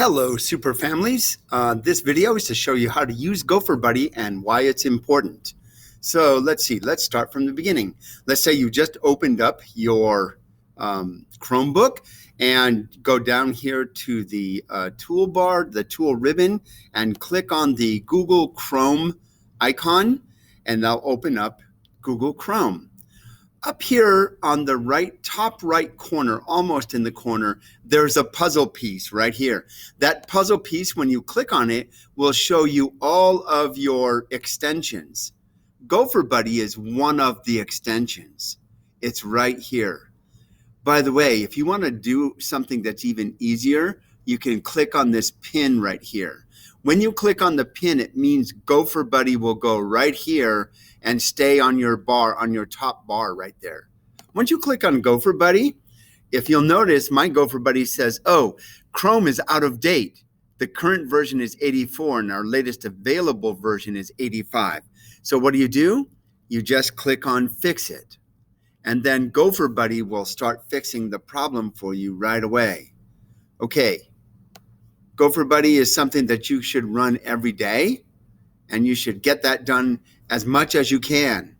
Hello, super families. This video is to show you how to use Gopher Buddy and why it's important. So let's see. Let's start from the beginning. Let's say you just opened up your Chromebook and go down here to the toolbar, the tool ribbon, and click on the Google Chrome icon, and that'll open up Google Chrome. Up here on the top right corner, almost in the corner, there's a puzzle piece right here. That puzzle piece, when you click on it, will show you all of your extensions. Gopher Buddy is one of the extensions. It's right here. By the way, if you want to do something that's even easier, you can click on this pin right here. When you click on the pin, it means Gopher Buddy will go right here and stay on your bar, on your top bar right there. Once you click on Gopher Buddy, if you'll notice, my Gopher Buddy says, oh, Chrome is out of date. The current version is 84 and our latest available version is 85. So what do? You just click on Fix It. And then Gopher Buddy will start fixing the problem for you right away. Okay. Gopher Buddy is something that you should run every day, and you should get that done as much as you can.